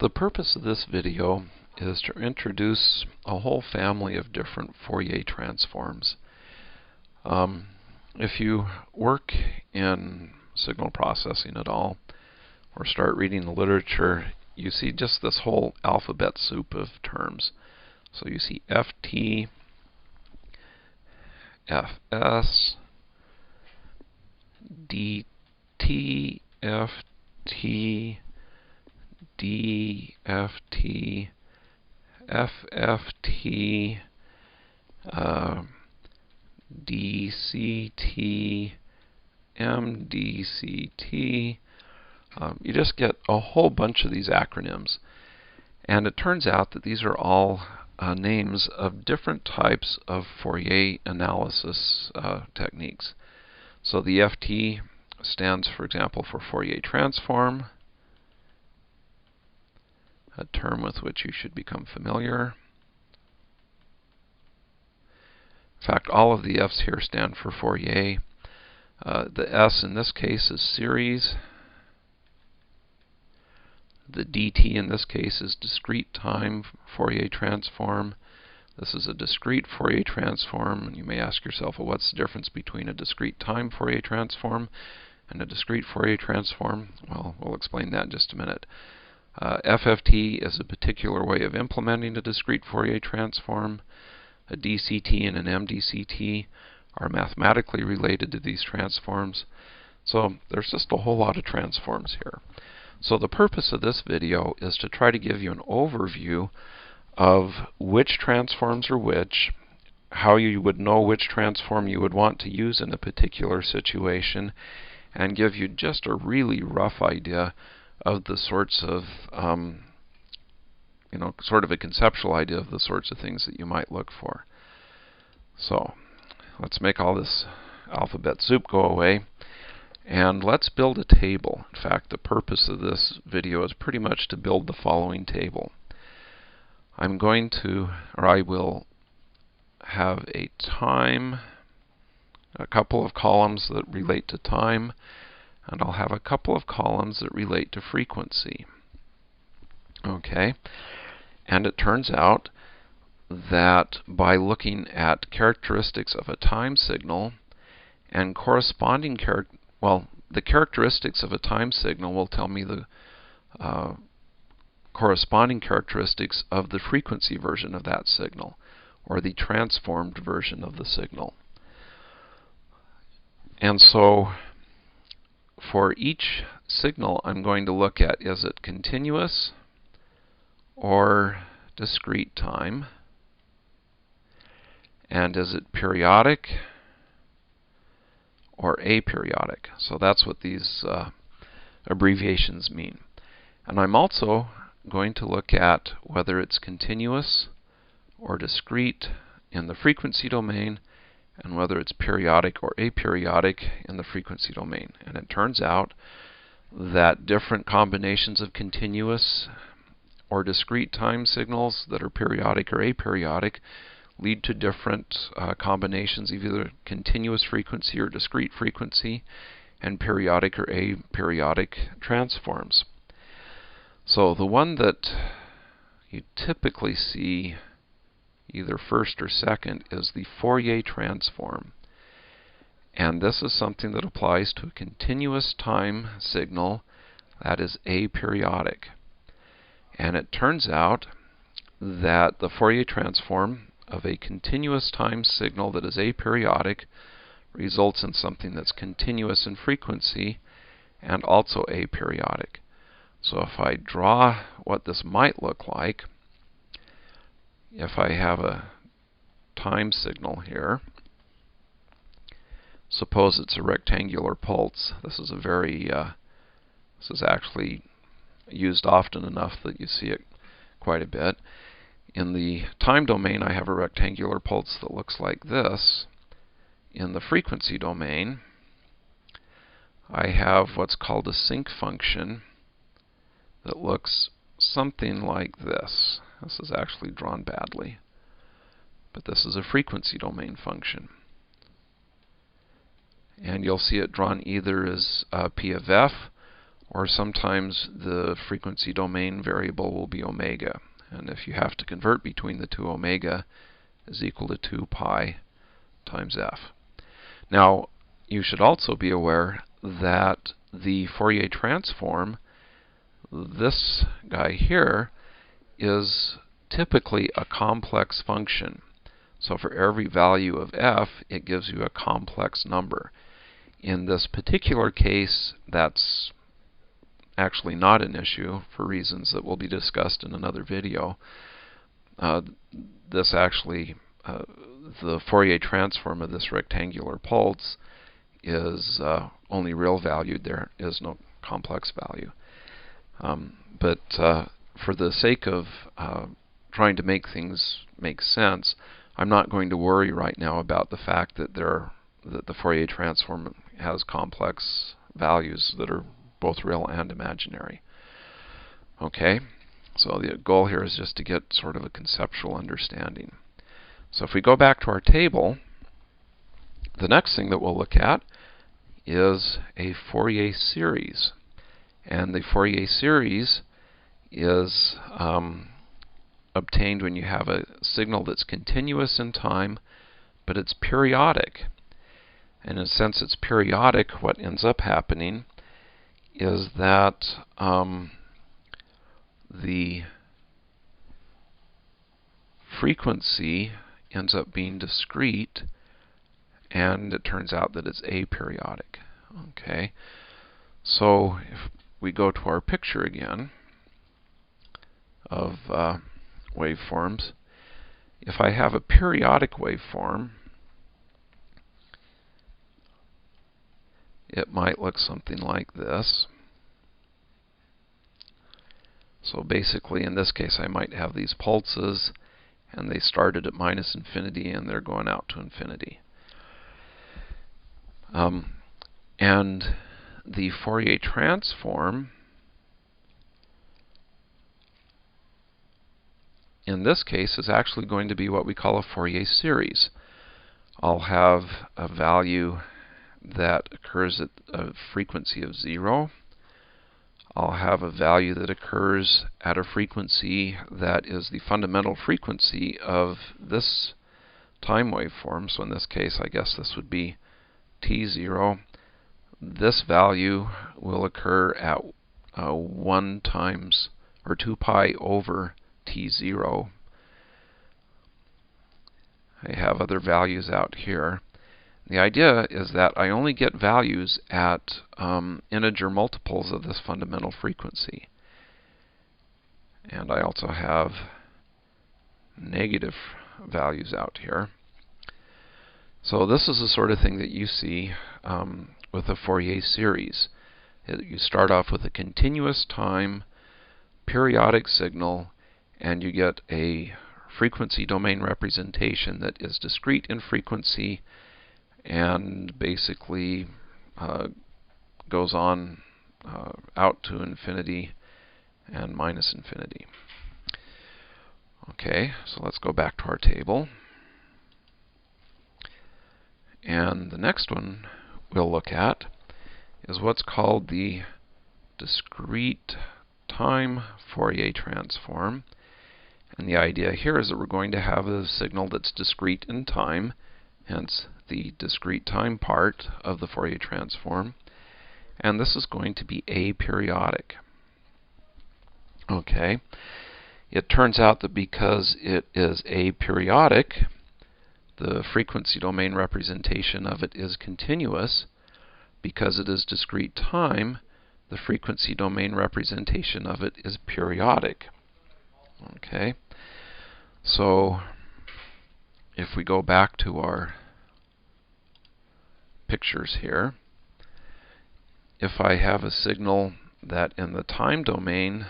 The purpose of this video is to introduce a whole family of different Fourier transforms. If you work in signal processing at all, or start reading the literature, you see just this whole alphabet soup of terms. So you see FT, FS, DT, FT, DFT, FFT, DCT, MDCT. You just get a whole bunch of these acronyms. And it turns out that these are all names of different types of Fourier analysis techniques. So the FT stands, for example, for Fourier transform, a term with which you should become familiar. In fact, all of the F's here stand for Fourier. The S in this case is series. The DT in this case is discrete time Fourier transform. This is a discrete Fourier transform. And you may ask yourself, well, what's the difference between a discrete time Fourier transform and a discrete Fourier transform? Well, we'll explain that in just a minute. FFT is a particular way of implementing a discrete Fourier transform. A DCT and an MDCT are mathematically related to these transforms. So there's just a whole lot of transforms here. So the purpose of this video is to try to give you an overview of which transforms are which, how you would know which transform you would want to use in a particular situation, and give you just a really rough idea of the sorts of, sort of a conceptual idea of the sorts of things that you might look for. So let's make all this alphabet soup go away, and let's build a table. In fact, the purpose of this video is pretty much to build the following table. I will have a couple of columns that relate to time, and I'll have a couple of columns that relate to frequency. Okay, and it turns out that by looking at characteristics of a time signal and corresponding the characteristics of a time signal will tell me the corresponding characteristics of the frequency version of that signal, or the transformed version of the signal. And so for each signal, I'm going to look at, is it continuous or discrete time? And is it periodic or aperiodic? So that's what these abbreviations mean. And I'm also going to look at whether it's continuous or discrete in the frequency domain, and whether it's periodic or aperiodic in the frequency domain. And it turns out that different combinations of continuous or discrete time signals that are periodic or aperiodic lead to different combinations of either continuous frequency or discrete frequency and periodic or aperiodic transforms. So the one that you typically see either first or second is the Fourier transform. And this is something that applies to a continuous time signal that is aperiodic. And it turns out that the Fourier transform of a continuous time signal that is aperiodic results in something that's continuous in frequency and also aperiodic. So if I draw what this might look like, if I have a time signal here, suppose it's a rectangular pulse. This is actually used often enough that you see it quite a bit. In the time domain, I have a rectangular pulse that looks like this. In the frequency domain, I have what's called a sync function that looks something like this. This is actually drawn badly, but this is a frequency domain function. And you'll see it drawn either as P of F or sometimes the frequency domain variable will be omega. And if you have to convert between the two, omega is equal to 2 pi times f. Now, you should also be aware that the Fourier transform, this guy here, is typically a complex function. So for every value of f, it gives you a complex number. In this particular case, that's actually not an issue for reasons that will be discussed in another video. This actually, the Fourier transform of this rectangular pulse is only real valued. There is no complex value. But for the sake of trying to make things make sense, I'm not going to worry right now about the fact that the Fourier transform has complex values that are both real and imaginary. Okay, so the goal here is just to get sort of a conceptual understanding. So if we go back to our table, the next thing that we'll look at is a Fourier series. And the Fourier series is obtained when you have a signal that's continuous in time, but it's periodic. And since it's periodic, what ends up happening is that the frequency ends up being discrete, and it turns out that it's aperiodic. Okay, so if we go to our picture again of waveforms, if I have a periodic waveform, it might look something like this. So basically, in this case, I might have these pulses, and they started at minus infinity, and they're going out to infinity. And the Fourier transform, in this case, is actually going to be what we call a Fourier series. I'll have a value that occurs at a frequency of 0. I'll have a value that occurs at a frequency that is the fundamental frequency of this time waveform. So in this case, I guess this would be t0. This value will occur at 1 times, or 2 pi over t0. I have other values out here. The idea is that I only get values at integer multiples of this fundamental frequency. And I also have negative values out here. So this is the sort of thing that you see with a Fourier series. You start off with a continuous time, periodic signal, and you get a frequency domain representation that is discrete in frequency and basically goes on out to infinity and minus infinity. Okay, so let's go back to our table. And the next one we'll look at is what's called the discrete time Fourier transform. And the idea here is that we're going to have a signal that's discrete in time, hence the discrete time part of the Fourier transform. And this is going to be aperiodic. Okay, it turns out that because it is aperiodic, the frequency domain representation of it is continuous. Because it is discrete time, the frequency domain representation of it is periodic. Okay, so if we go back to our pictures here, if I have a signal that in the time domain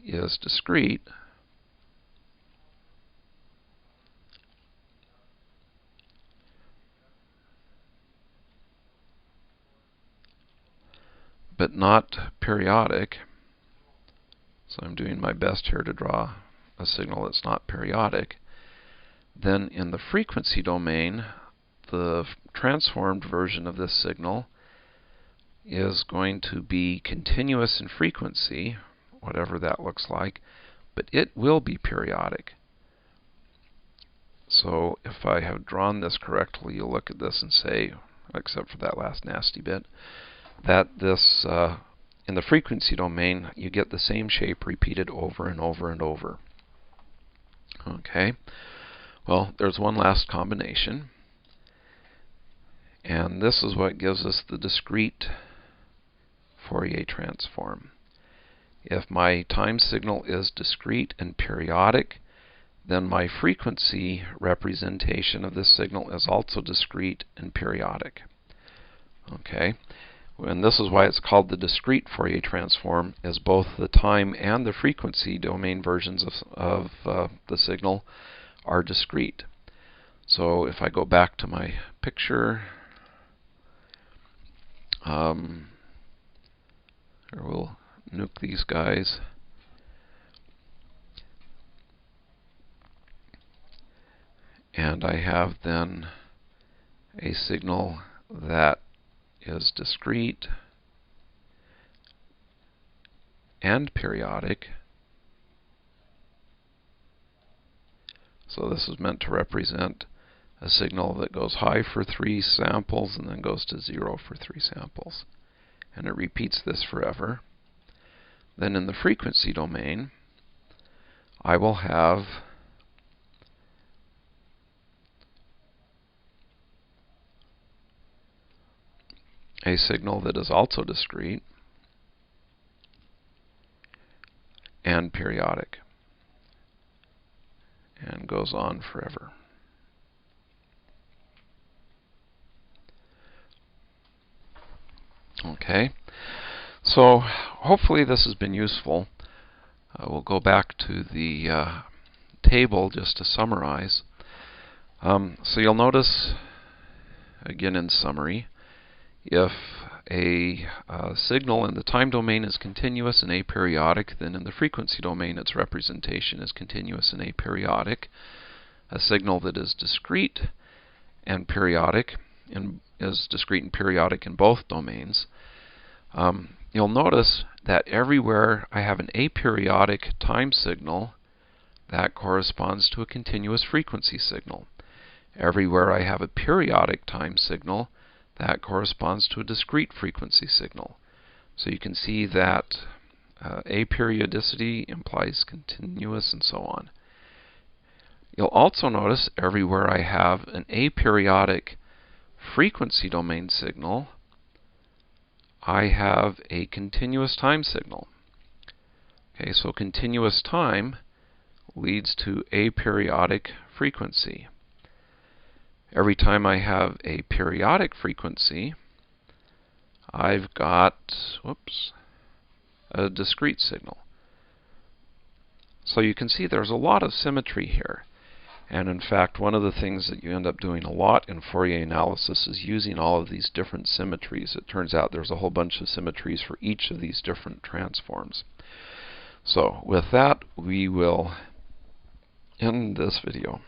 is discrete, but not periodic, so I'm doing my best here to draw a signal that's not periodic, then in the frequency domain, the transformed version of this signal is going to be continuous in frequency, whatever that looks like, but it will be periodic. So if I have drawn this correctly, you'll look at this and say, except for that last nasty bit, that this, in the frequency domain, you get the same shape repeated over and over and over. Okay, well, there's one last combination, and this is what gives us the discrete Fourier transform. If my time signal is discrete and periodic, then my frequency representation of this signal is also discrete and periodic. Okay, and this is why it's called the discrete Fourier transform, as both the time and the frequency domain versions of the signal are discrete. So if I go back to my picture, we'll nuke these guys. And I have then a signal that is discrete and periodic. So this is meant to represent a signal that goes high for 3 samples and then goes to 0 for 3 samples. And it repeats this forever. Then in the frequency domain, I will have a signal that is also discrete and periodic and goes on forever. Okay, so hopefully this has been useful. We'll go back to the table just to summarize. So you'll notice, again in summary, if a signal in the time domain is continuous and aperiodic, then in the frequency domain its representation is continuous and aperiodic. A signal that is discrete and periodic is discrete and periodic in both domains. You'll notice that everywhere I have an aperiodic time signal, that corresponds to a continuous frequency signal. Everywhere I have a periodic time signal, that corresponds to a discrete frequency signal. So you can see that aperiodicity implies continuous and so on. You'll also notice everywhere I have an aperiodic frequency domain signal, I have a continuous time signal. Okay, so continuous time leads to aperiodic frequency. Every time I have a periodic frequency, I've got a discrete signal. So you can see there's a lot of symmetry here. And in fact, one of the things that you end up doing a lot in Fourier analysis is using all of these different symmetries. It turns out there's a whole bunch of symmetries for each of these different transforms. So with that, we will end this video.